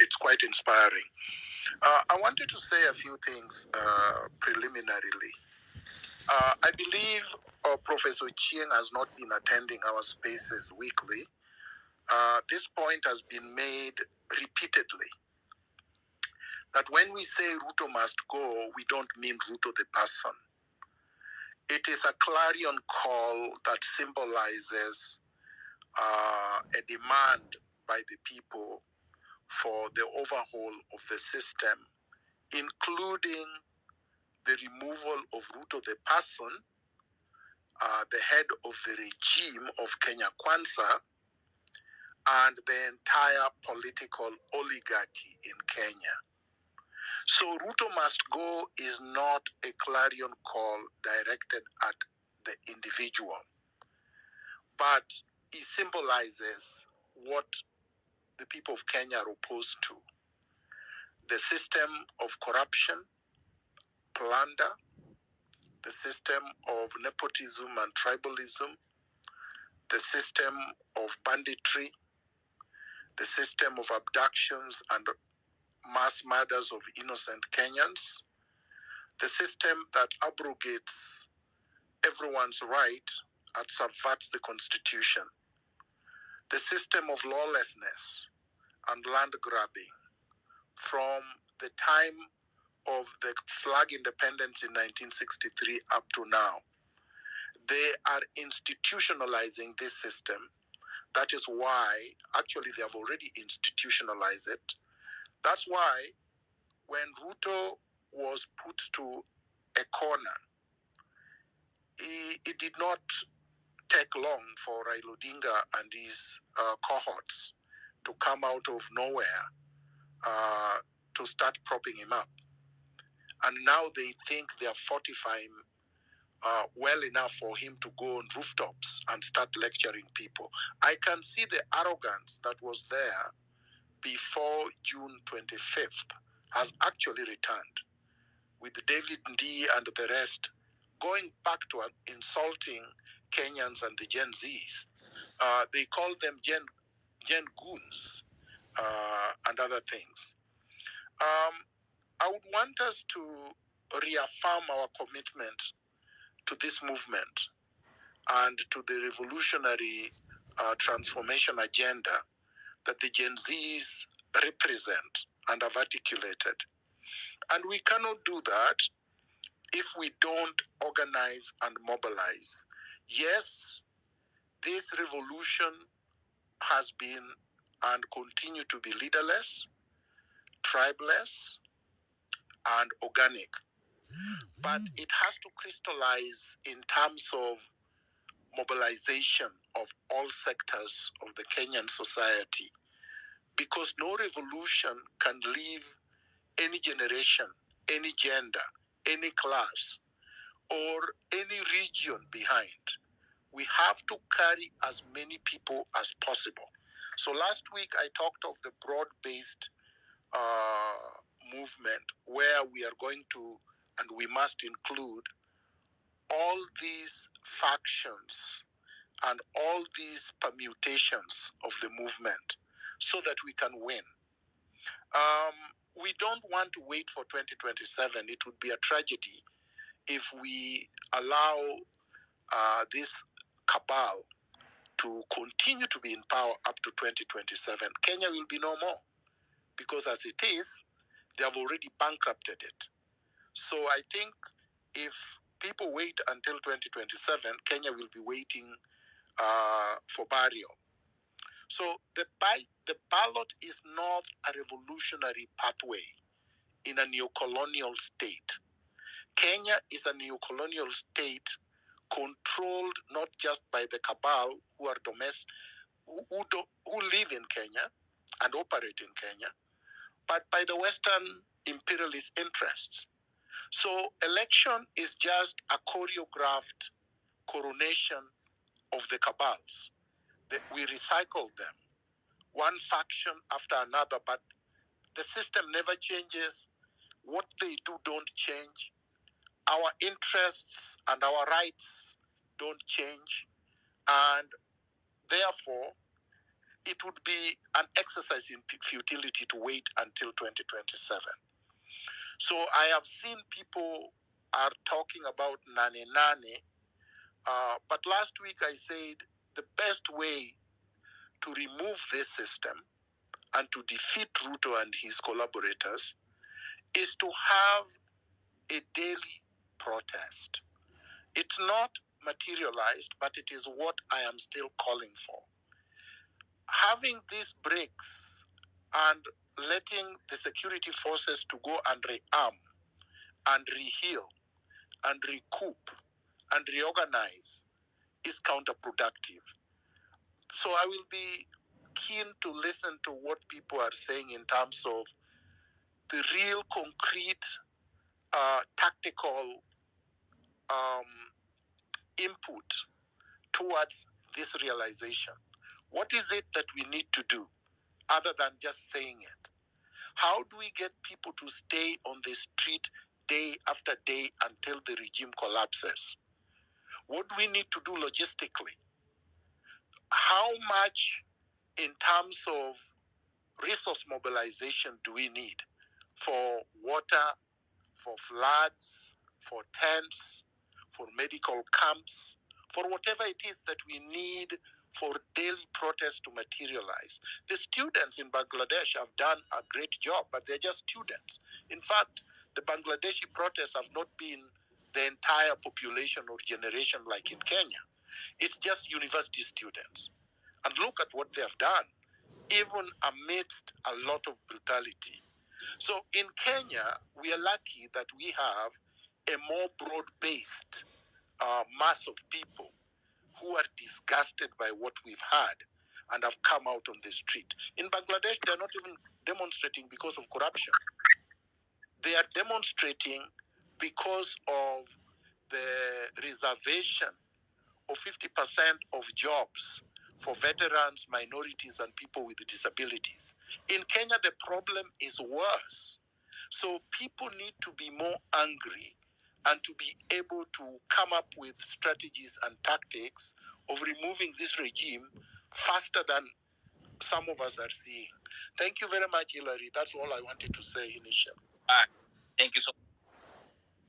it's quite inspiring. I wanted to say a few things preliminarily. I believe Professor Chieng has not been attending our spaces weekly. This point has been made repeatedly, that when we say Ruto must go, we don't mean Ruto the person. It is a clarion call that symbolizes a demand by the people for the overhaul of the system, including the removal of Ruto the person, the head of the regime of Kenya Kwanza, and the entire political oligarchy in Kenya. So Ruto must go is not a clarion call directed at the individual, but it symbolizes what the people of Kenya are opposed to: the system of corruption, plunder, the system of nepotism and tribalism, the system of banditry, the system of abductions and mass murders of innocent Kenyans, the system that abrogates everyone's right and subverts the constitution, the system of lawlessness and land grabbing from the time of the flag independence in 1963 up to now. They are institutionalizing this system. That is why, actually, they have already institutionalized it. That's why when Ruto was put to a corner, it did not take long for Raila Odinga and his cohorts to come out of nowhere to start propping him up. And now they think they are fortifying well enough for him to go on rooftops and start lecturing people. I can see the arrogance that was there before June 25th has actually returned, with David Ndii and the rest going back to insulting Kenyans and the Gen Zs. They call them Gen Goons and other things. I would want us to reaffirm our commitment to this movement and to the revolutionary transformation agenda that the Gen Zs represent and have articulated. And we cannot do that if we don't organize and mobilize. Yes, this revolution has been and continue to be leaderless, tribeless, and organic. But it has to crystallize in terms of mobilization of all sectors of the Kenyan society, because no revolution can leave any generation, any gender, any class, or any region behind. We have to carry as many people as possible. So last week I talked of the broad-based movement where we are going to, and we must include all these factions and all these permutations of the movement so that we can win. We don't want to wait for 2027. It would be a tragedy if we allow this cabal to continue to be in power up to 2027. Kenya will be no more, because as it is, they have already bankrupted it. So I think if people wait until 2027, Kenya will be waiting for burial. So the ballot is not a revolutionary pathway in a neo-colonial state. Kenya is a neo-colonial state controlled not just by the cabal who are domestic, who live in Kenya and operate in Kenya, but by the Western imperialist interests. So election is just a choreographed coronation of the cabals. We recycle them, one faction after another, but the system never changes. What they do don't change. Our interests and our rights don't change. And therefore, it would be an exercise in futility to wait until 2027. So I have seen people are talking about nane nane, but last week I said the best way to remove this system and to defeat Ruto and his collaborators is to have a daily protest. It's not materialized, but it is what I am still calling for. Having these breaks and letting the security forces to go and rearm and reheal and recoup and reorganize is counterproductive. So I will be keen to listen to what people are saying in terms of the real concrete tactical input towards this realization. What is it that we need to do other than just saying it? How do we get people to stay on the street day after day until the regime collapses? What do we need to do logistically? How much in terms of resource mobilization do we need for water, for floods, for tents, for medical camps, for whatever it is that we need for daily protests to materialize? The students in Bangladesh have done a great job, but they're just students. In fact, the Bangladeshi protests have not been the entire population or generation like in Kenya. It's just university students. And look at what they have done, even amidst a lot of brutality. So in Kenya, we are lucky that we have a more broad-based mass of people who are disgusted by what we've had and have come out on the street. In Bangladesh, they're not even demonstrating because of corruption. They are demonstrating because of the reservation of 50% of jobs for veterans, minorities, and people with disabilities. In Kenya, the problem is worse. So people need to be more angry and to be able to come up with strategies and tactics of removing this regime faster than some of us are seeing. Thank you very much, Hilary. That's all I wanted to say initially. Thank you so much.